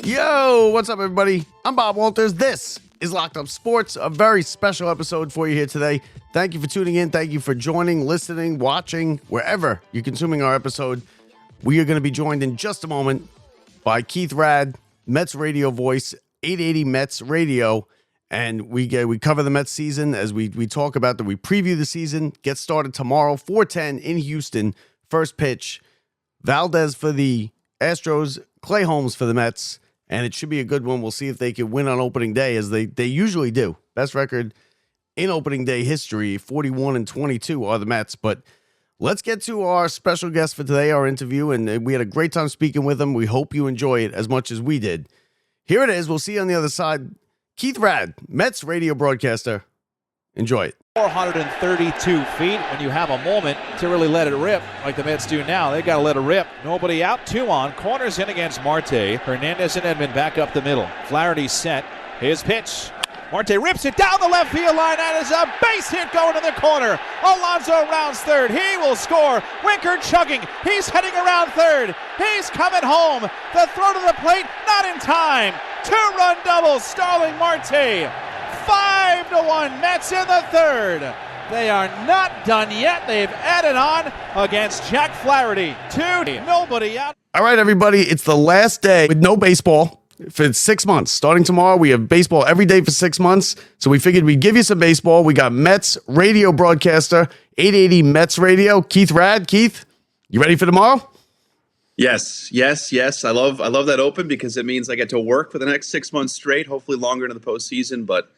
Yo, what's up, everybody? I'm Bob Walters. This is Locked Up Sports, a very special episode for you here today. Thank you for tuning in. Thank you for joining, listening, watching, wherever you're consuming our episode. We are going to be joined in just a moment by Keith Raad, Mets radio voice, 880 Mets radio. And we cover the Mets season as we talk about that. We preview the season. Get started tomorrow, 4:10 in Houston. First pitch, Valdez for the Astros, Clay Holmes for the Mets. And it should be a good one. We'll see if they can win on opening day, as they usually do. Best record in opening day history, 41-22 are the Mets. But let's get to our special guest for today, our interview. And we had a great time speaking with him. We hope you enjoy it as much as we did. Here it is. We'll see you on the other side. Keith Raad, Mets radio broadcaster. Enjoy it. 432 feet. When you have a moment to really let it rip, like the Mets do now, they got to let it rip. Nobody out, 2 on. Corners in against Marte. Hernandez and Edman back up the middle. Flaherty set. His pitch. Marte rips it down the left field line. That is a base hit going to the corner. Alonso rounds third. He will score. Winker chugging. He's heading around third. He's coming home. The throw to the plate, not in time. 2-run double. Starling Marte. 5-1 Mets in the third. They are not done yet. They've added on against Jack Flaherty. 2, nobody out. All right, everybody. It's the last day with no baseball for 6 months. Starting tomorrow, we have baseball every day for 6 months. So we figured we'd give you some baseball. We got Mets radio broadcaster, 880 Mets radio, Keith Raad. Keith, you ready for tomorrow? Yes. I love that open because it means I get to work for the next 6 months straight, hopefully longer into the postseason. But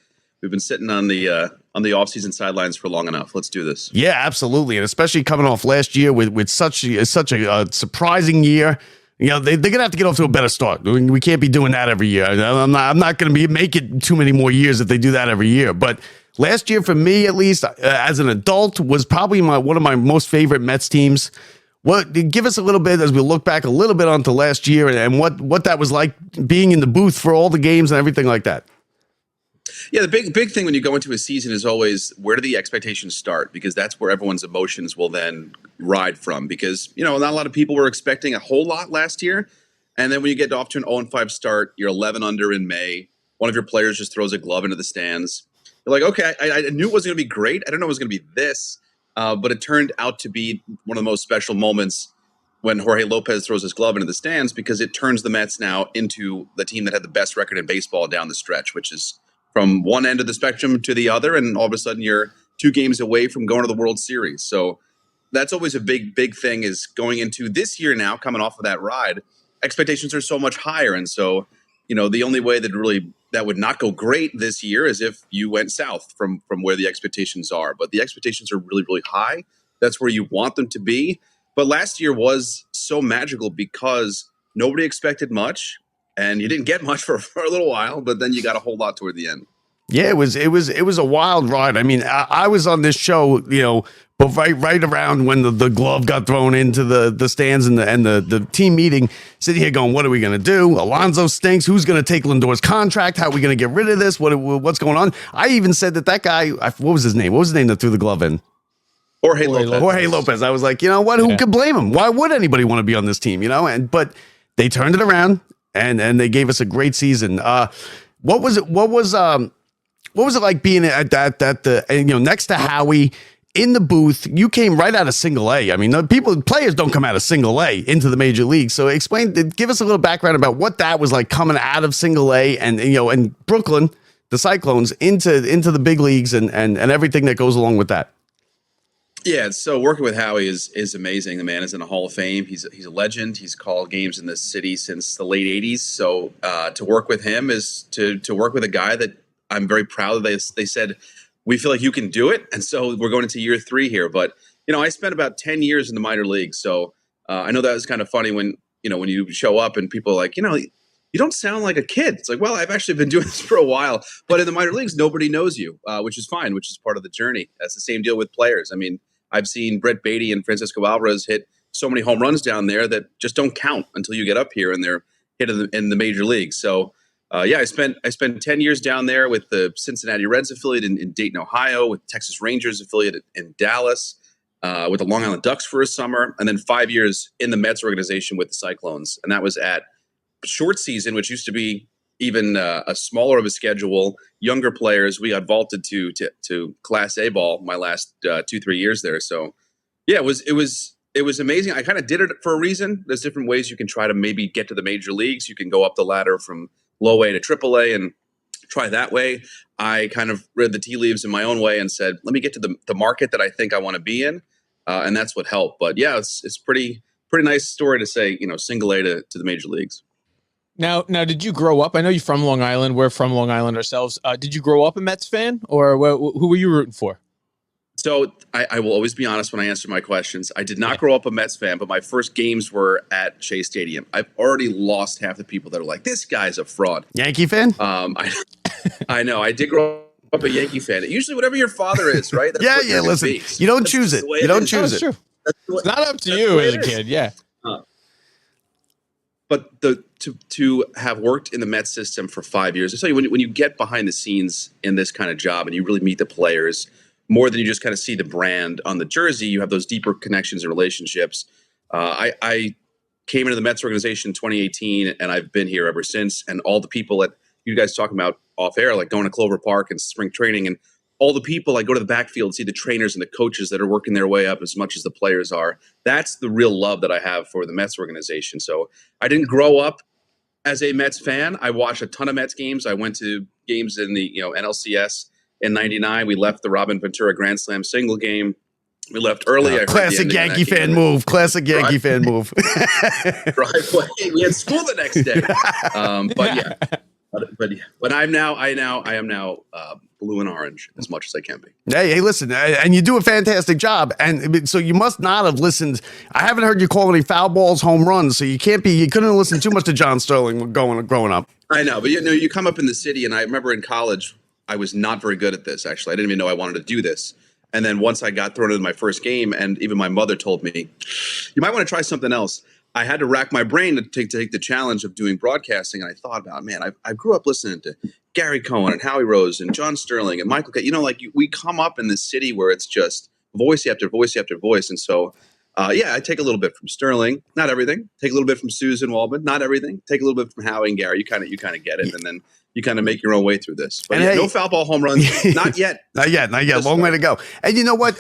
we've been sitting on the offseason sidelines for long enough. Let's do this. Yeah, absolutely, and especially coming off last year with such a surprising year. You know, they're gonna have to get off to a better start. We can't be doing that every year. I'm not gonna make it too many more years if they do that every year. But last year, for me at least, as an adult, was probably one of my most favorite Mets teams. Give us a little bit as we look back a little bit onto last year and what that was like being in the booth for all the games and everything like that. Yeah, the big thing when you go into a season is always where do the expectations start, because that's where everyone's emotions will then ride from, because, you know, not a lot of people were expecting a whole lot last year. And then when you get off to an 0-5 start, you're 11 under in May. One of your players just throws a glove into the stands. You're like, okay, I knew it wasn't going to be great. I didn't know it was going to be this. But it turned out to be one of the most special moments when Jorge Lopez throws his glove into the stands, because it turns the Mets now into the team that had the best record in baseball down the stretch, which is from one end of the spectrum to the other. And all of a sudden you're 2 games away from going to the World Series. So that's always a big thing, is going into this year now, coming off of that ride, expectations are so much higher. And so, you know, the only way that would not go great this year is if you went south from where the expectations are. But the expectations are really, really high. That's where you want them to be. But last year was so magical because nobody expected much, and you didn't get much for a little while, but then you got a whole lot toward the end. Yeah, it was a wild ride. I mean, I was on this show, you know, but right around when the glove got thrown into the stands and the team meeting, sitting here going, what are we going to do? Alonso stinks. Who's going to take Lindor's contract? How are we going to get rid of this? What's going on? I even said that guy, what was his name? What was his name that threw the glove in? Jorge Lopez. I was like, you know what? Who could blame him? Why would anybody want to be on this team? You know, but they turned it around and they gave us a great season. What was it like being at that next to Howie in the booth? You came right out of Single A. I mean, players don't come out of Single A into the major league. So give us a little background about what that was like coming out of Single A and Brooklyn, the Cyclones, into the big leagues and everything that goes along with that. Yeah, so working with Howie is amazing. The man is in the Hall of Fame. He's a legend. He's called games in this city since the late 80s. So to work with him is to work with a guy that I'm very proud that they said, we feel like you can do it. And so we're going into year 3 here. But, you know, I spent about 10 years in the minor leagues. So I know that was kind of funny when you show up and people are like, you know, you don't sound like a kid. It's like, well, I've actually been doing this for a while. But in the minor leagues, nobody knows you, which is fine, which is part of the journey. That's the same deal with players. I mean, I've seen Brett Beatty and Francisco Alvarez hit so many home runs down there that just don't count until you get up here and they're hit in the major leagues. So, I spent 10 years down there with the Cincinnati Reds affiliate in Dayton, Ohio, with Texas Rangers affiliate in Dallas, with the Long Island Ducks for a summer, and then 5 years in the Mets organization with the Cyclones. And that was at short season, which used to be even a smaller of a schedule, younger players, we got vaulted to Class A ball my last 2-3 years there. So yeah, it was amazing. I kind of did it for a reason. There's different ways you can try to maybe get to the major leagues. You can go up the ladder from low A to triple A and try that way. I kind of read the tea leaves in my own way and said, let me get to the market that I think I want to be in. And that's what helped. But yeah, it's pretty nice story to say, single A to the major leagues. Now, did you grow up? I know you're from Long Island. We're from Long Island ourselves. Did you grow up a Mets fan, or who were you rooting for? So I will always be honest when I answer my questions. I did not grow up a Mets fan, but my first games were at Shea Stadium. I've already lost half the people that are like, this guy's a fraud. Yankee fan? I know. I did grow up a Yankee fan. Usually whatever your father is, right? That's yeah, listen. You don't choose it. You don't choose it. True. It's not up to you as a kid, yeah. But to have worked in the Mets system for 5 years, I tell you, when you get behind the scenes in this kind of job and you really meet the players more than you just kind of see the brand on the jersey, you have those deeper connections and relationships. I came into the Mets organization in 2018, and I've been here ever since. And all the people that you guys talking about off air, like going to Clover Park and spring training, and all the people, I go to the backfield, see the trainers and the coaches that are working their way up as much as the players are. That's the real love that I have for the Mets organization. So I didn't grow up as a Mets fan. I watched a ton of Mets games. I went to games in the NLCS in '99. We left the Robin Ventura Grand Slam single game. We left early. Classic Yankee fan move. Classic Yankee fan move. Driveway. We had school the next day. But yeah. But I am now blue and orange as much as I can be. Hey, listen, and you do a fantastic job. And so you must not have listened. I haven't heard you call any foul balls home runs. So you couldn't have listened too much to John Sterling growing up. I know, but you come up in the city, and I remember in college, I was not very good at this. Actually, I didn't even know I wanted to do this. And then once I got thrown into my first game, and even my mother told me, you might want to try something else. I had to rack my brain to take the challenge of doing broadcasting. And I thought about, man, I grew up listening to Gary Cohen and Howie Rose and John Sterling and Michael. We come up in this city where it's just voice after voice after voice. And so, I take a little bit from Sterling, not everything. Take a little bit from Susan Waldman, not everything. Take a little bit from Howie and Gary. You kind of get it, and then you kind of make your own way through this. But no foul ball home runs, not yet. Not yet. Long way to go. And you know what?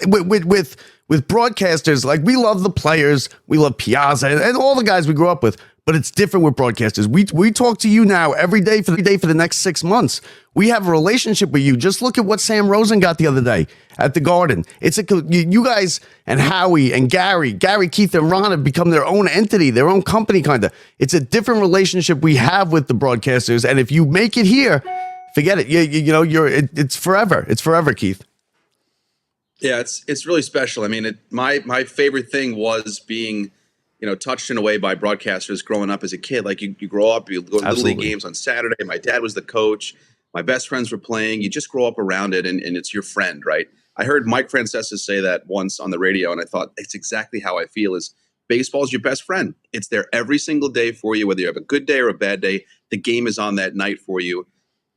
With broadcasters, like, we love the players, we love Piazza and all the guys we grew up with, but it's different with broadcasters. We talk to you now every day for the next 6 months. We have a relationship with you. Just look at what Sam Rosen got the other day at the Garden. You guys and Howie and Gary, Keith, and Ron have become their own entity, their own company, kind of. It's a different relationship we have with the broadcasters, and if you make it here, forget it. It's forever. It's forever, Keith. Yeah, it's really special. I mean, my favorite thing was being, touched in a way by broadcasters growing up as a kid. Like you grow up, you go to Little League games on Saturday. My dad was the coach. My best friends were playing. You just grow up around it, and it's your friend, right? I heard Mike Francesa say that once on the radio, and I thought it's exactly how I feel. Is baseball is your best friend. It's there every single day for you, whether you have a good day or a bad day. The game is on that night for you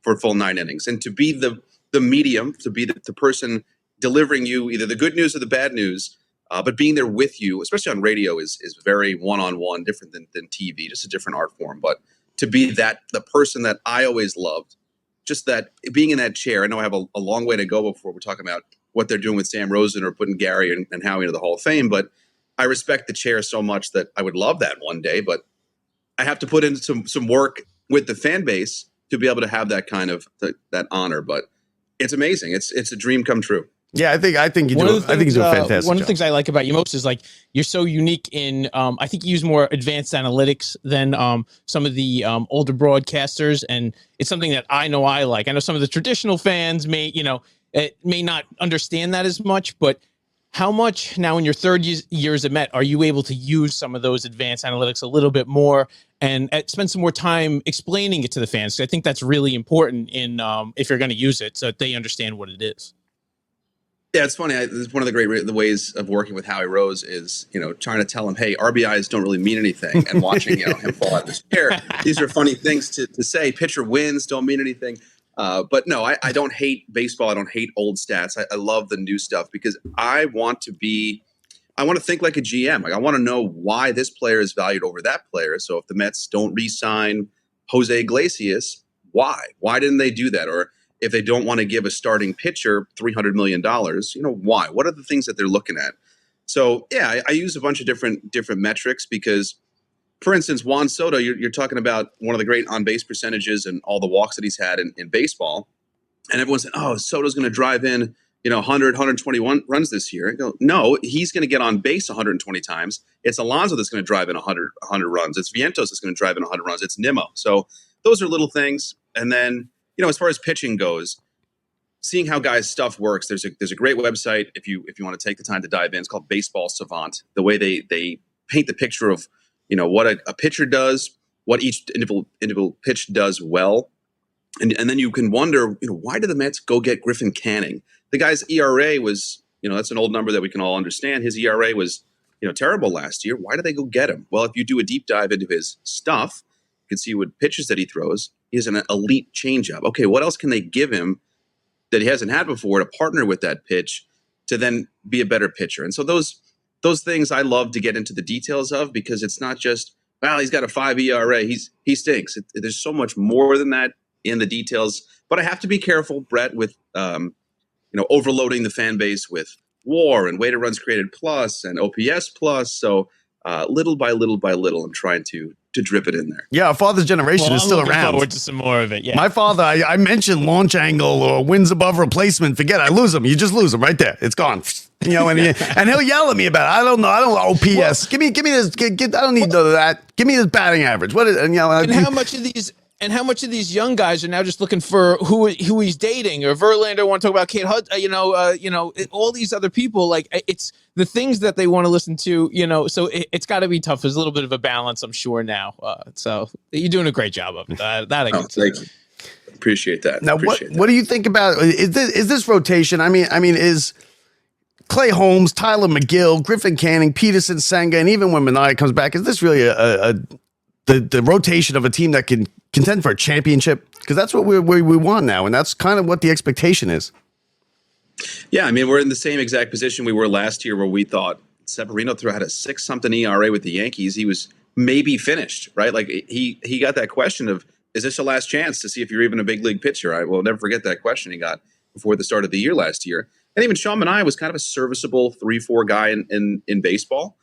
for full 9 innings, and to be the medium, to be the person delivering you either the good news or the bad news, but being there with you, especially on radio, is very one-on-one, different than TV, just a different art form. But to be the person that I always loved, just that being in that chair. I know I have a long way to go before we're talking about what they're doing with Sam Rosen or putting Gary and Howie into the Hall of Fame, but I respect the chair so much that I would love that one day, but I have to put in some work with the fan base to be able to have that kind of that honor. But it's amazing. It's a dream come true. Yeah, I think you do. I think you do a fantastic One of the things I like about you most is, like, you're so unique in. I think you use more advanced analytics than some of the older broadcasters, and it's something that I know I like. I know some of the traditional fans may not understand that as much, but how much now in your third years at Met are you able to use some of those advanced analytics a little bit more and spend some more time explaining it to the fans? I think that's really important in if you're going to use it so that they understand what it is. Yeah, it's funny. It's one of the ways of working with Howie Rose is, trying to tell him, hey, RBIs don't really mean anything, and watching him fall out of the chair. These are funny things to say. Pitcher wins don't mean anything. But no, I don't hate baseball. I don't hate old stats. I love the new stuff because I want to be I want to think like a GM. Like I want to know why this player is valued over that player. So if the Mets don't re-sign Jose Iglesias, why? Why didn't they do that? Or if they don't want to give a starting pitcher $300 million, why? What are the things that they're looking at? So yeah, I use a bunch of different metrics because, for instance, Juan Soto, you're talking about one of the great on-base percentages and all the walks that he's had in baseball. And everyone's saying, oh, Soto's going to drive in, 100, 121 runs this year. I go, no, he's going to get on base 120 times. It's Alonso that's going to drive in 100 runs. It's Vientos that's going to drive in 100 runs. It's Nimmo. So those are little things. And then, as far as pitching goes, seeing how guys' stuff works, there's a great website if you want to take the time to dive in. It's called Baseball Savant. The way they paint the picture of what a pitcher does, what each individual pitch does well, and then you can wonder, why did the Mets go get Griffin Canning? The guy's ERA was, that's an old number that we can all understand. His ERA was, terrible last year. Why did they go get him? Well, if you do a deep dive into his stuff, you can see what pitches that he throws. He has an elite changeup. Okay, what else can they give him that he hasn't had before to partner with that pitch to then be a better pitcher? And so those things I love to get into the details of, because it's not just, well, he's got a 5 ERA, he stinks. There's so much more than that in the details. But I have to be careful, Brett, with overloading the fan base with WAR and weighted runs created plus and OPS plus. So little by little by little, I'm trying to drip it in there. Yeah, our father's generation is still around. Forward to some more of it. Yeah. My father, I mentioned launch angle or wins above replacement. Forget it. I lose them. You just lose them right there. It's gone. And he'll yell at me about it. I don't know. I don't know OPS. Well, give me this. I don't need none of that. Give me this batting average. What is? And how much of these young guys are now just looking for who he's dating, or Verlander want to talk about Kate Hudson, all these other people. Like, it's the things that they want to listen to, so it's got to be tough. There's a little bit of a balance, I'm sure now. So you're doing a great job of it. That I can say. Thank you. Appreciate that. Now, what do you think about, is this rotation? I mean, is Clay Holmes, Tyler McGill, Griffin Canning, Peterson, Senga, and even when Manaea comes back, is this really the rotation of a team that can contend for a championship? Because that's what we want now, and that's kind of what the expectation is. Yeah, I mean, we're in the same exact position we were last year, where we thought Severino had a 6-something ERA with the Yankees. He was maybe finished, right? Like he got that question of, is this a last chance to see if you're even a big league pitcher? I will never forget that question he got before the start of the year last year. And even Sean Manaea was kind of a serviceable 3-4 guy in baseball.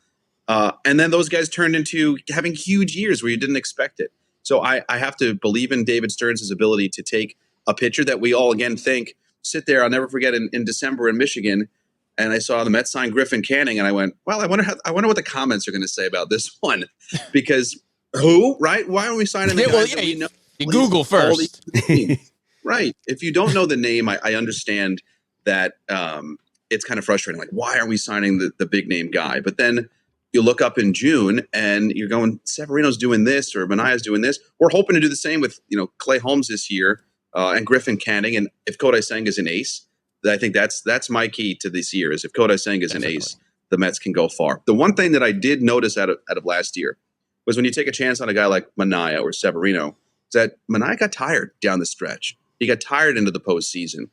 And then those guys turned into having huge years where you didn't expect it. So I have to believe in David Stearns' ability to take a pitcher that we all, again, think, sit there. I'll never forget in December in Michigan, and I saw the Mets sign Griffin Canning, and I went, well, I wonder what the comments are going to say about this one. Because who, right? Why aren't we signing the guys that we know? You Google first. Right. If you don't know the name, I understand that it's kind of frustrating. Like, why aren't we signing the big name guy? But then you look up in June and you're going, Severino's doing this or Manaea's doing this. We're hoping to do the same with Clay Holmes this year and Griffin Canning. And if Kodai Senga is an ace, I think that's my key to this year. Is if Kodai Senga is an ace, the Mets can go far. The one thing that I did notice out of last year was when you take a chance on a guy like Manaea or Severino, is that Manaea got tired down the stretch. He got tired into the postseason.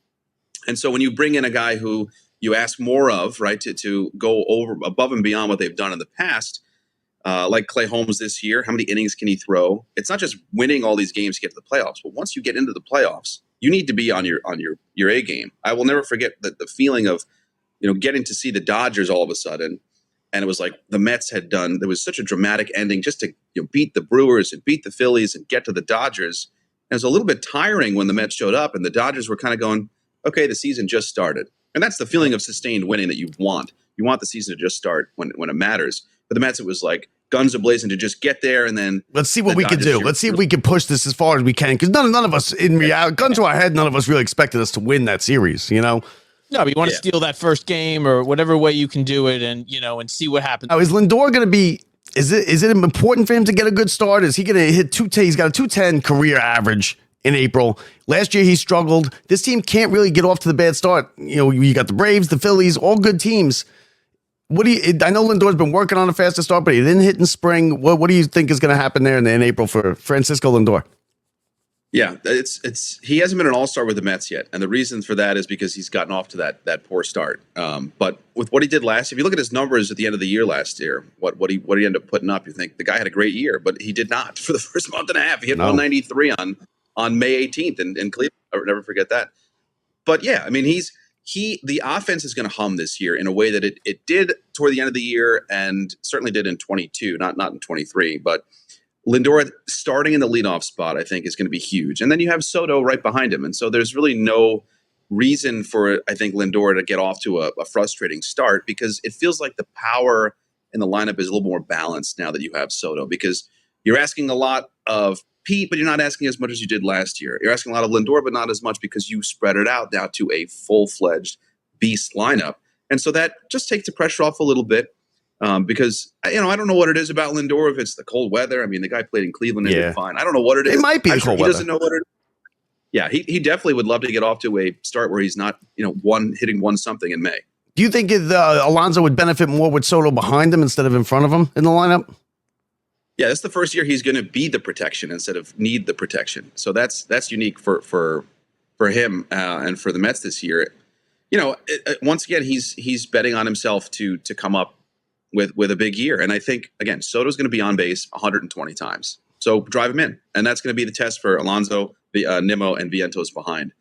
And so when you bring in a guy who you ask more of, right, to go over above and beyond what they've done in the past, like Clay Holmes this year, how many innings can he throw? It's not just winning all these games to get to the playoffs, but once you get into the playoffs, you need to be on your A game. I will never forget the feeling of, getting to see the Dodgers all of a sudden, and it was like the Mets had done. There was such a dramatic ending just to beat the Brewers and beat the Phillies and get to the Dodgers. And it was a little bit tiring when the Mets showed up and the Dodgers were kind of going, okay, the season just started. And that's the feeling of sustained winning that you want. You want the season to just start when it matters. But the Mets, it was like guns a-blazing to just get there, and then let's see what we can do. Let's see if we can push this as far as we can, because none of us, in reality, gun to our head, none of us really expected us to win that series, No, but you want to steal that first game or whatever way you can do it, and and see what happens. Now, is Lindor going to be? Is it important for him to get a good start? Is he going to hit 210? He's got a 210 career average in April. Last year he struggled. This team can't really get off to the bad start. You got the Braves, the Phillies, all good teams. I know Lindor's been working on a faster start, but he didn't hit in spring. What do you think is going to happen there in April for Francisco Lindor? Yeah, he hasn't been an all-star with the Mets yet, and the reason for that is because he's gotten off to that poor start. But with what he did last, if you look at his numbers at the end of the year last year, what he ended up putting up, you think the guy had a great year, but he did not for the first month and a half. He hit 193 on May 18th in Cleveland. I'll never forget that. But yeah, I mean, the offense is going to hum this year in a way that it did toward the end of the year and certainly did in 22, not in 23, but. Lindor starting in the leadoff spot, I think, is going to be huge. And then you have Soto right behind him. And so there's really no reason for, I think, Lindor to get off to a frustrating start because it feels like the power in the lineup is a little more balanced now that you have Soto because you're asking a lot of Pete, but you're not asking as much as you did last year. You're asking a lot of Lindor, but not as much because you spread it out now to a full-fledged beast lineup. And so that just takes the pressure off a little bit. Because I don't know what it is about Lindor. If it's the cold weather, I mean, the guy played in Cleveland and did fine. I don't know what it is. It might be the cold weather. He doesn't know what it is. Yeah, he definitely would love to get off to a start where he's not, hitting one something in May. Do you think Alonso would benefit more with Soto behind him instead of in front of him in the lineup? Yeah, that's the first year he's going to be the protection instead of need the protection. So that's unique for him and for the Mets this year. Once again, he's betting on himself to come up with a big year. And I think, again, Soto's going to be on base 120 times. So drive him in. And that's going to be the test for Alonso, Nimmo, and Vientos behind.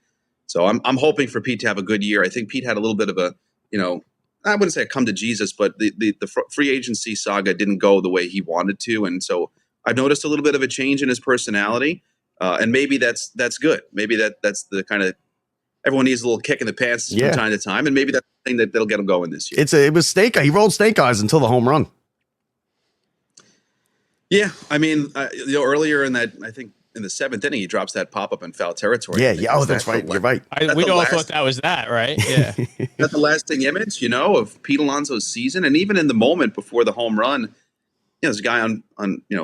So I'm hoping for Pete to have a good year. I think Pete had a little bit of a, I wouldn't say a come to Jesus, but the free agency saga didn't go the way he wanted to. And so I've noticed a little bit of a change in his personality. And maybe that's good. Maybe that's the kind of, everyone needs a little kick in the pants from time to time. And maybe that's the thing that'll get him going this year. It was snake. He rolled snake eyes until the home run. Yeah. I mean, earlier in that, I think in the seventh inning, he drops that pop-up in foul territory. Yeah. Oh, that's right. You're right. We all thought that was that, right? Yeah. That's the lasting image, of Pete Alonso's season. And even in the moment before the home run, there's a guy on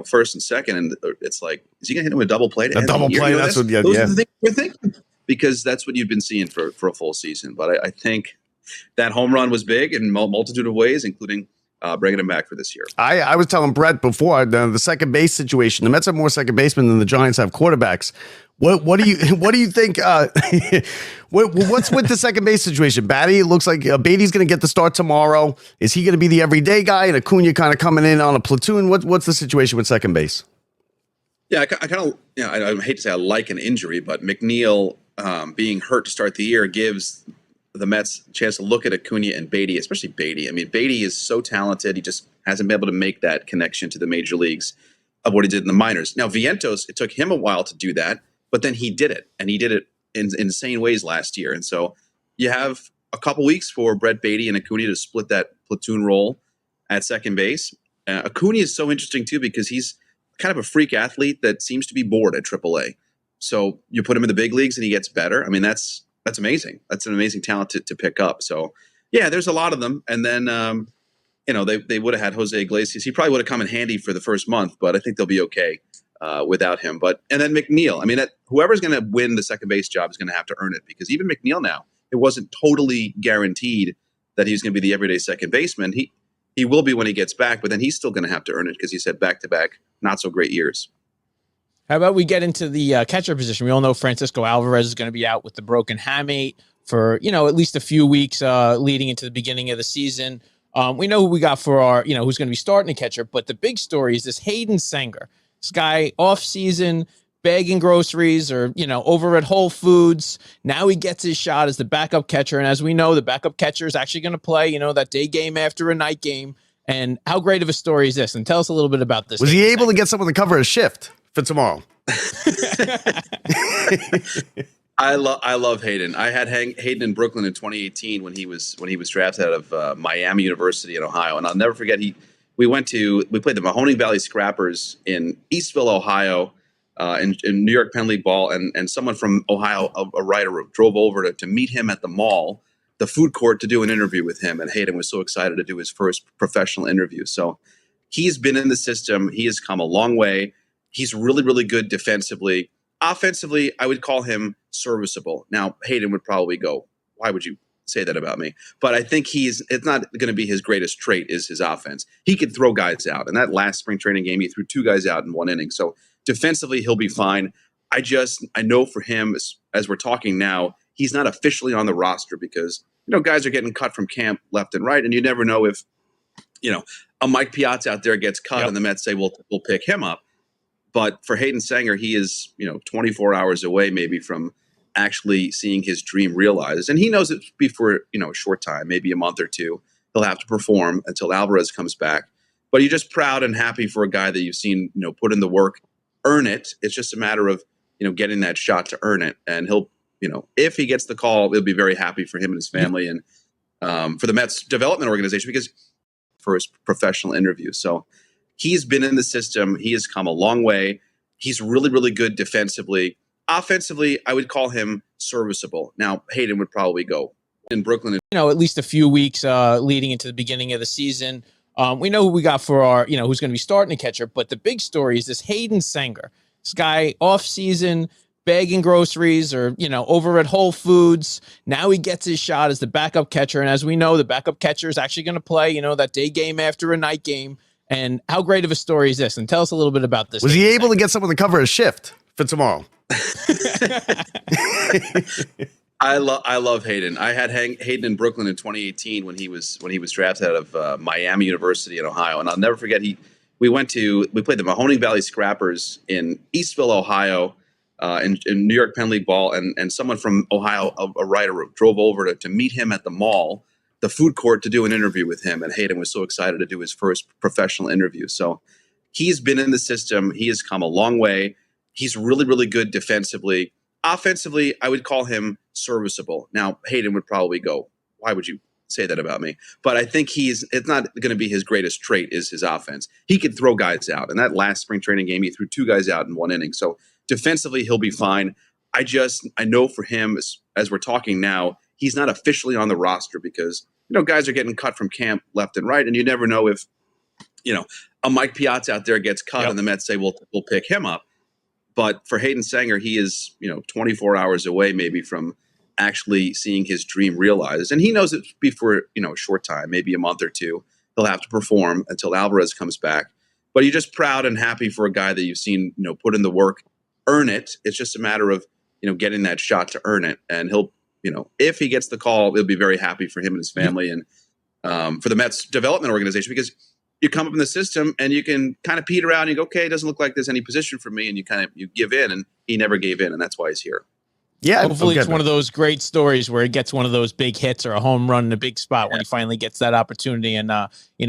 first and second, and it's like, is he going to hit him with a double play? A double play. That's what. Yeah. Those are the things we're thinking. Because that's what you've been seeing for a full season. But I think that home run was big in a multitude of ways, including bringing him back for this year. I was telling Brett before the second base situation. The Mets have more second basemen than the Giants have quarterbacks. What do you think? What's with the second base situation? Batty looks like Beatty's going to get the start tomorrow. Is he going to be the everyday guy and Acuna kind of coming in on a platoon? What's the situation with second base? Yeah, I kind of I hate to say I like an injury, but McNeil being hurt to start the year gives the Mets a chance to look at Acuna and Beatty, especially Beatty. I mean, Beatty is so talented. He just hasn't been able to make that connection to the major leagues of what he did in the minors. Now, Vientos, it took him a while to do that, but then he did it, and he did it in insane ways last year. And so you have a couple weeks for Brett Beatty and Acuna to split that platoon role at second base. Acuna is so interesting, too, because he's kind of a freak athlete that seems to be bored at AAA. So you put him in the big leagues and he gets better. I mean, that's amazing. That's an amazing talent to pick up. So, yeah, there's a lot of them. And then, they would have had Jose Iglesias. He probably would have come in handy for the first month, but I think they'll be okay without him. And then McNeil. I mean, whoever's going to win the second base job is going to have to earn it because even McNeil now, it wasn't totally guaranteed that he was going to be the everyday second baseman. He will be when he gets back, but then he's still going to have to earn it because he's had back-to-back not so great years. How about we get into the catcher position? We all know Francisco Alvarez is going to be out with the broken hamate for, at least a few weeks leading into the beginning of the season. We know who we got for our, who's going to be starting the catcher. But the big story is this Hayden Sanger. This guy off season, bagging groceries or, over at Whole Foods. Now he gets his shot as the backup catcher. And as we know, the backup catcher is actually going to play, that day game after a night game. And how great of a story is this? And tell us a little bit about this. Was he able to get someone to cover his shift for tomorrow? I love Hayden. I had Hayden in Brooklyn in 2018 when he was drafted out of Miami University in Ohio, and I'll never forget. We played the Mahoning Valley Scrappers in Eastville, Ohio, in New York Penn League ball, and someone from Ohio, a writer, drove over to meet him at the mall, the food court, to do an interview with him, and Hayden was so excited to do his first professional interview. So he's been in the system. He has come a long way. He's really, really good defensively. Offensively, I would call him serviceable. Now, Hayden would probably go, why would you say that about me? But I think it's not going to be his greatest trait is his offense. He can throw guys out. And that last spring training game, he threw two guys out in one inning. So defensively, he'll be fine. I know for him, as we're talking now, he's not officially on the roster because, guys are getting cut from camp left and right. And you never know if, a Mike Piazza out there gets cut and the Mets say, we'll pick him up. But for Hayden Sanger, he is, 24 hours away maybe from actually seeing his dream realized. And he knows it be for, a short time, maybe a month or two. He'll have to perform until Alvarez comes back. But you're just proud and happy for a guy that you've seen, put in the work, earn it. It's just a matter of, getting that shot to earn it. And he'll, if he gets the call, he'll be very happy for him and his family and for the Mets development organization because for his professional interview. So he's been in the system. He has come a long way. He's really, really good defensively. Offensively, I would call him serviceable. Now, Hayden would probably go in Brooklyn. At least a few weeks leading into the beginning of the season. We know who we got for our, who's going to be starting the catcher. But the big story is this Hayden Sanger. This guy off season, bagging groceries or, over at Whole Foods. Now he gets his shot as the backup catcher. And as we know, the backup catcher is actually going to play, that day game after a night game. And how great of a story is this? And tell us a little bit about this. Was he able to get someone to cover his shift for tomorrow? I love Hayden. I had Hayden in Brooklyn in 2018 when he was drafted out of Miami University in Ohio, and I'll never forget. We played the Mahoning Valley Scrappers in Eastville, Ohio, in New York Penn League ball, and someone from Ohio, a writer, drove over to meet him at the mall, the food court, to do an interview with him, and Hayden was so excited to do his first professional interview. So he's been in the system. He has come a long way. He's really, really good defensively. Offensively, I would call him serviceable. Now, Hayden would probably go, why would you say that about me? But I think it's not going to be his greatest trait is his offense. He could throw guys out. And that last spring training game, he threw 2 guys out in 1 inning. So defensively, he'll be fine. I know for him, as we're talking now, he's not officially on the roster because, guys are getting cut from camp left and right. And you never know if, a Mike Piazza out there gets cut and the Mets say, we'll pick him up. But for Hayden Sanger, he is, 24 hours away maybe from actually seeing his dream realized. And he knows it be for, a short time, maybe a month or two. He'll have to perform until Alvarez comes back. But you're just proud and happy for a guy that you've seen, put in the work, earn it. It's just a matter of, getting that shot to earn it. And he'll, if he gets the call, he'll be very happy for him and his family and for the Mets development organization because you come up in the system and you can kind of peter out and you go, okay, it doesn't look like there's any position for me. And you give in, and he never gave in. And that's why he's here. Yeah. Hopefully it's one of those great stories where he gets one of those big hits or a home run in a big spot when he finally gets that opportunity. And,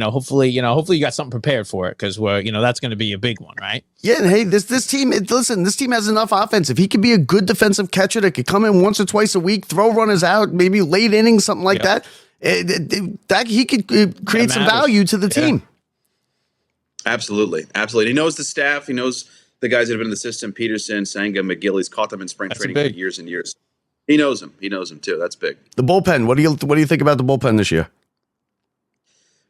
hopefully you got something prepared for it because that's going to be a big one, right? Yeah. And hey, this team has enough offense. If he could be a good defensive catcher that could come in once or twice a week, throw runners out, maybe late innings, something like that he could create some value to the team. Absolutely. He knows the staff. He knows the guys that have been in the system, Peterson, Senga, McGill. He's caught them in spring training for years and years. He knows them. He knows them too. That's big. The bullpen. What do you think about the bullpen this year?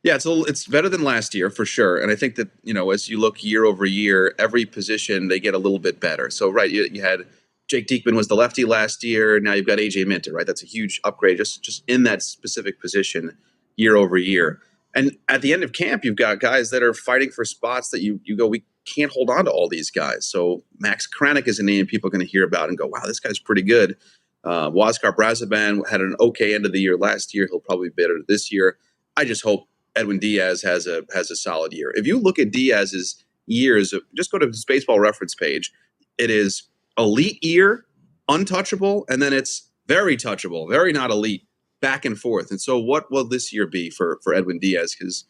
Yeah, it's better than last year for sure. And I think that, as you look year over year, every position they get a little bit better. So, right, you had Jake Diekman was the lefty last year. Now you've got AJ Minter, right? That's a huge upgrade just in that specific position year over year. And at the end of camp, you've got guys that are fighting for spots that you go, we can't hold on to all these guys. So Max Kranick is a name people are going to hear about and go, wow, this guy's pretty good. Huáscar Brazoban had an okay end of the year last year. He'll probably be better this year. I just hope Edwin Diaz has a solid year. If you look at Diaz's years, just go to his baseball reference page. It is elite year, untouchable, and then it's very touchable, very not elite, back and forth. And so what will this year be for Edwin Diaz? Because,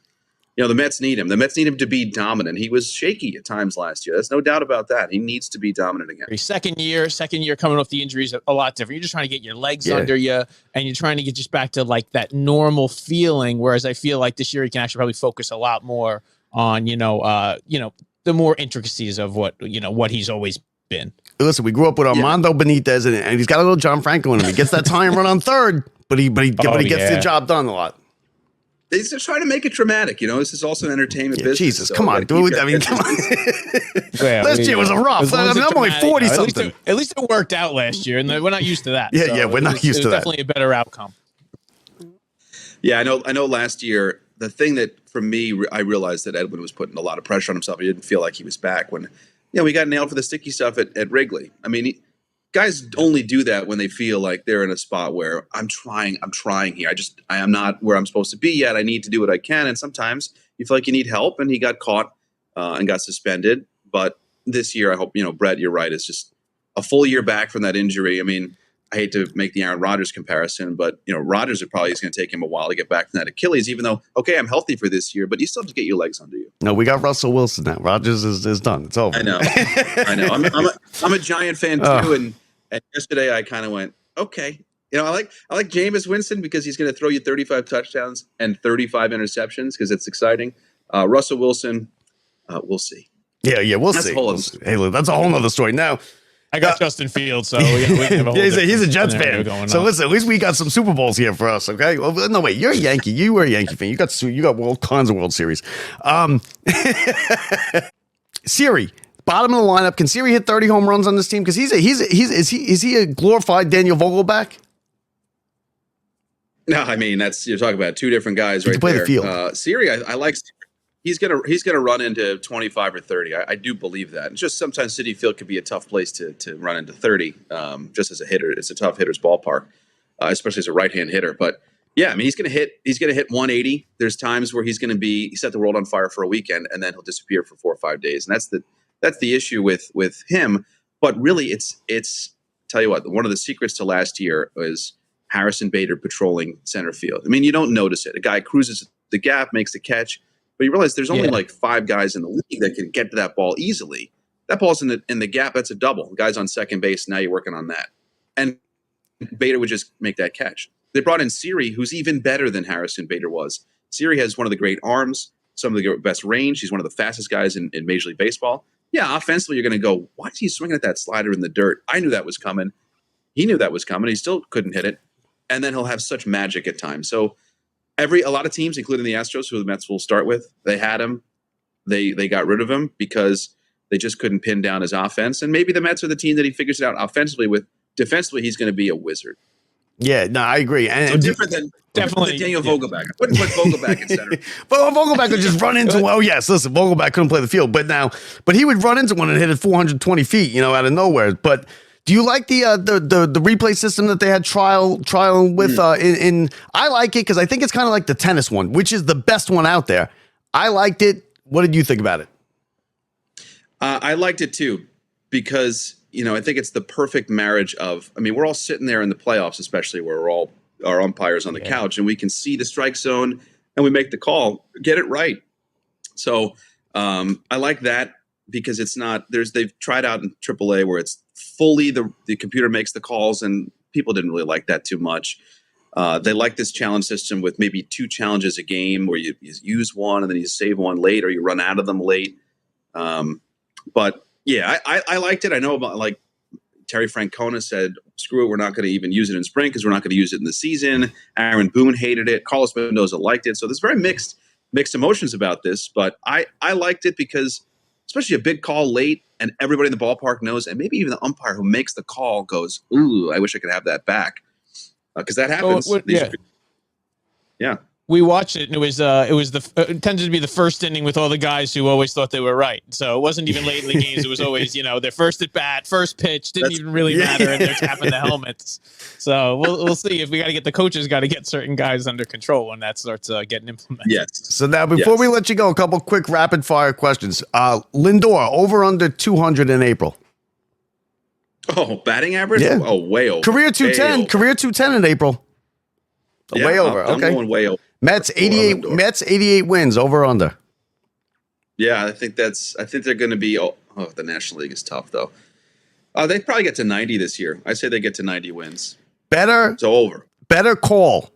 the Mets need him. The Mets need him to be dominant. He was shaky at times last year. There's no doubt about that. He needs to be dominant again. Second year coming off the injuries, a lot different. You're just trying to get your legs under you, and you're trying to get just back to like that normal feeling. Whereas I feel like this year he can actually probably focus a lot more on, the more intricacies of what he's always been. Listen, we grew up with Armando Benitez, and he's got a little John Franco in him. He gets that time run on third, but he gets the job done a lot. He's just trying to make it dramatic. This is also an entertainment business. Jesus, so come on, dude. I mean, come on. Last year was a rough. I'm only 40-something. At least it worked out last year, and we're not used to that. Yeah, we're not used to that. Definitely a better outcome. Yeah, I know last year, the thing that, for me, I realized that Edwin was putting a lot of pressure on himself. He didn't feel like he was back when Yeah, we got nailed for the sticky stuff at Wrigley. I mean, guys only do that when they feel like they're in a spot where I'm trying here. I am not where I'm supposed to be yet. I need to do what I can. And sometimes you feel like you need help, and he got caught and got suspended. But this year, I hope, Brett, you're right. It's just a full year back from that injury. I mean, I hate to make the Aaron Rodgers comparison, but Rodgers is going to take him a while to get back from that Achilles. Even though, okay, I'm healthy for this year, but you still have to get your legs under you. No, we got Russell Wilson now. Rodgers is done. It's over. I know. I'm a Giant fan too, and yesterday I kind of went, okay, I like Jameis Winston because he's going to throw you 35 touchdowns and 35 interceptions because it's exciting. Russell Wilson, we'll see. Yeah, we'll see. Hey, look, that's a whole nother story. Now, I got Justin Fields, so we can have a whole he's a Jets fan. So listen, at least we got some Super Bowls here for us, okay? Well, no, wait, you're a Yankee. You were a Yankee fan. You got all kinds of World Series. Siri, bottom of the lineup. Can Siri hit 30 home runs on this team? Because is he a glorified Daniel Vogelback? No, I mean you're talking about two different guys right play there. The field. Siri, I like. He's gonna run into 25 or 30. I do believe that. It's just sometimes Citi Field could be a tough place to run into 30. Just as a hitter, it's a tough hitter's ballpark, especially as a right-hand hitter. But yeah, I mean he's gonna hit 180. There's times where he set the world on fire for a weekend and then he'll disappear for 4 or 5 days, and that's the issue with him. But really, it's tell you what, one of the secrets to last year was Harrison Bader patrolling center field. I mean, you don't notice it. A guy cruises the gap, makes the catch. But you realize there's only like 5 guys in the league that can get to that ball easily. That ball's in the gap. That's a double. The guy's on second base. Now you're working on that. And Bader would just make that catch. They brought in Siri, who's even better than Harrison Bader was. Siri has one of the great arms, some of the best range. He's one of the fastest guys in Major League Baseball. Yeah, offensively, you're going to go, why is he swinging at that slider in the dirt? I knew that was coming. He knew that was coming. He still couldn't hit it. And then he'll have such magic at times. So a lot of teams, including the Astros, who the Mets will start with, they had him. They got rid of him because they just couldn't pin down his offense. And maybe the Mets are the team that he figures it out offensively with. Defensively, he's going to be a wizard. Yeah, no, I agree. And so different than Daniel Vogelback. I wouldn't put Vogelback in center. But Vogelback would just run into. Oh yes, listen, Vogelback couldn't play the field, but he would run into one and hit it 420 feet, out of nowhere. But do you like the replay system that they had trial with? I like it because I think it's kind of like the tennis one, which is the best one out there. I liked it. What did you think about it? I liked it too because I think it's the perfect marriage of. I mean, we're all sitting there in the playoffs, especially where we're all our umpires on the couch, and we can see the strike zone and we make the call. Get it right. So I like that because it's not. They've tried out in AAA where it's fully the computer makes the calls, and people didn't really like that too much. They like this challenge system with maybe 2 challenges a game where you use one and then you save one late or you run out of them late. But yeah, I liked it. I know about like Terry Francona said, screw it, we're not going to even use it in spring because we're not going to use it in the season. Aaron Boone hated it. Carlos Mendoza liked it. So there's very mixed emotions about this, but I liked it because especially a big call late and everybody in the ballpark knows, and maybe even the umpire who makes the call goes, ooh, I wish I could have that back. Because that happens. Yeah. We watched it, and it tended to be the first inning with all the guys who always thought they were right. So it wasn't even late in the games. It was always, their first at bat, first pitch, didn't even really matter, and they're tapping the helmets. So we'll see if we got to get the coaches got to get certain guys under control when that starts getting implemented. Yes. So now before we let you go, a couple quick rapid fire questions. Lindor over under 200 in April. Oh, batting average? Yeah. Oh, way over. Career 210. Career 210 in April. Yeah, way over. I'm Okay. going way over. Mets 88 wins over under. Yeah, I think they're going to be. Oh, the National League is tough though. They probably get to 90 this year. I say they get to 90 wins. So over. Better call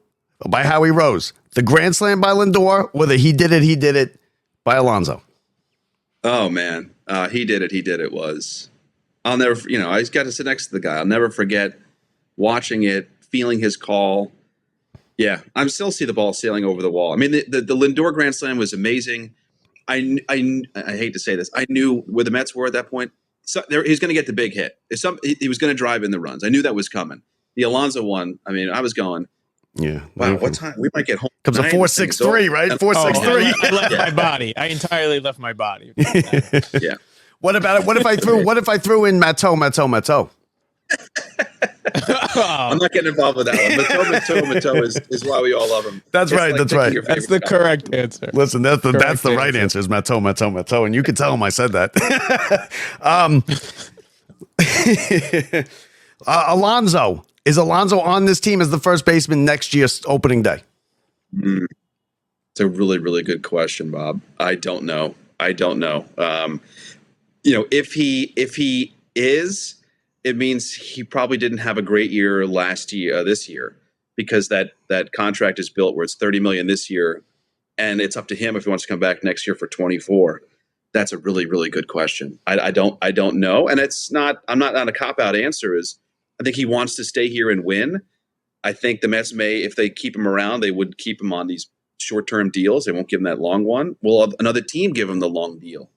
by Howie Rose. The grand slam by Lindor, or the he did it by Alonso. Oh man, he did it. Was I'll never. I just got to sit next to the guy. I'll never forget watching it, feeling his call. Yeah, I'm still see the ball sailing over the wall. I mean, the Lindor grand slam was amazing. I hate to say this. I knew where the Mets were at that point. So he's going to get the big hit. He was going to drive in the runs. I knew that was coming. The Alonso one. I mean, I was going. Yeah. Wow. What time? We might get home. Comes a 4.63, right? 4.63. I left my body. I entirely left my body. Yeah. What about it? What if I threw in Matteau? I'm not getting involved with that one. Matteau is why we all love him. That's It's right. like That's picking right. your That's favorite the guy. correct answer. Listen, that's the right answer. answer is Matteau. And you can tell him I said that. Alonso. Is Alonso on this team as the first baseman next year's opening day? It's a really, really good question, Bob. I don't know. If he is, it means he probably didn't have a great year this year, because that contract is built where it's $30 million this year, and it's up to him if he wants to come back next year for 24. That's a really, really good question. I don't know, and I'm not on a cop out answer. I think he wants to stay here and win. I think the Mets may, if they keep him around, they would keep him on these short-term deals. They won't give him that long one. Will another team give him the long deal?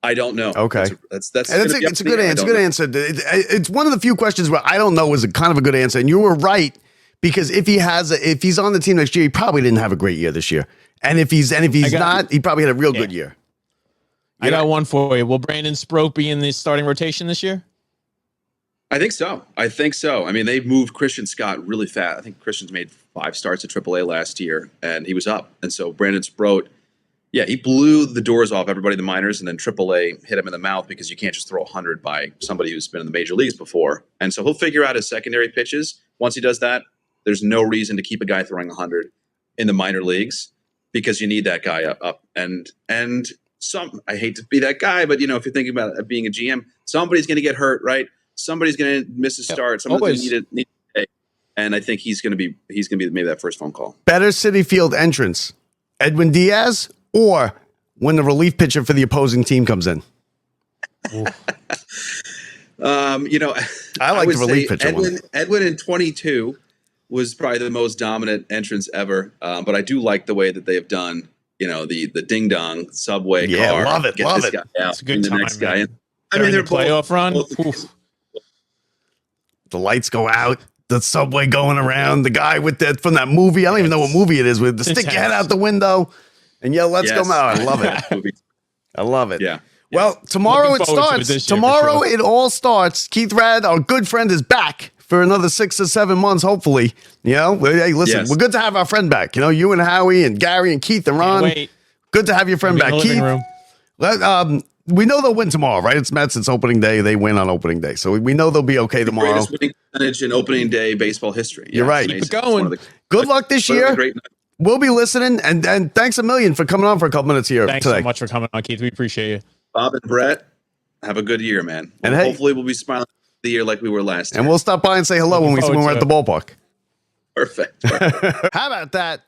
I don't know. Okay, that's it's a good answer. It's one of the few questions where I don't know is a kind of a good answer, and you were right, because if he's on the team next year, he probably didn't have a great year this year, and if he's not, he probably had a real good year. I got one for you. Will Brandon Sproat be in the starting rotation this year? I think so. I mean, they've moved Christian Scott really fast. I think Christian's made 5 starts at AAA last year, and he was up. And so Brandon Sproat, he blew the doors off everybody in the minors, and then AAA hit him in the mouth, because you can't just throw 100 by somebody who's been in the major leagues before. And so he'll figure out his secondary pitches. Once he does that, there's no reason to keep a guy throwing 100 in the minor leagues, because you need that guy up. And I hate to be that guy, but if you're thinking about it, being a GM, somebody's going to get hurt, right? Somebody's going to miss a start. Somebody's going to need to pay. And I think he's going to be maybe that first phone call. Better Citi Field entrance, Edwin Diaz, or when the relief pitcher for the opposing team comes in? I like the relief pitcher one. Edwin in 22 was probably the most dominant entrance ever. But I do like the way that they have done, the ding dong subway car. Love it. Guy out, It's a good time, next guy in. I mean, they're playoff run. The lights go out. The subway going around. The guy with from that movie. I don't even know what movie it is. With stick your head out the window and yell, "Let's go out!" I love it. I love it. Yeah. Well, tomorrow it starts. Tomorrow sure. it all starts. Keith Raad, our good friend, is back for another 6 or 7 months, hopefully. Hey, listen, We're good to have our friend back. You and Howie and Gary and Keith and Ron. Good to have your friend back, Keith. We know they'll win tomorrow, right? It's Mets. It's opening day. They win on opening day, so we know they'll be okay tomorrow. Greatest winning percentage in opening day baseball history. You're right. Keep it going. Good luck this year. We'll be listening, and thanks a million for coming on for a couple minutes here. Thanks today. so much for coming on, Keith. We appreciate you. Bob and Brett, have a good year, man. And hopefully we'll be smiling the year like we were last year. And we'll stop by and say hello when we're at the ballpark. Perfect. How about that?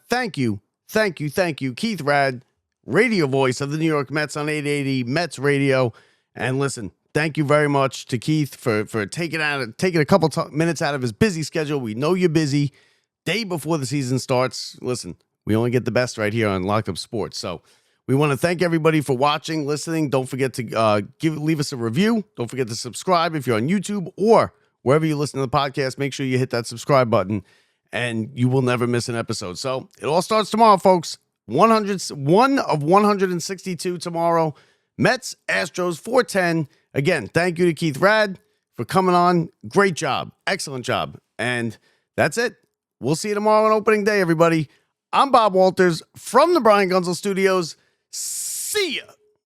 Thank you, Keith Raad, radio voice of the New York Mets on 880 Mets Radio. And listen, thank you very much to Keith for taking a couple minutes out of his busy schedule. We know you're busy. Day before the season starts. Listen, we only get the best right here on Locked Up Sports. So we want to thank everybody for watching, listening. Don't forget to leave us a review. Don't forget to subscribe if you're on YouTube or wherever you listen to the podcast. Make sure you hit that subscribe button, and you will never miss an episode. So it all starts tomorrow, folks. 1 of 162 tomorrow. Mets, Astros, 4:10. Again, thank you to Keith Raad for coming on. Great job. Excellent job. And that's it. We'll see you tomorrow on opening day, everybody. I'm Bob Walters from the Brian Gunzel Studios. See ya.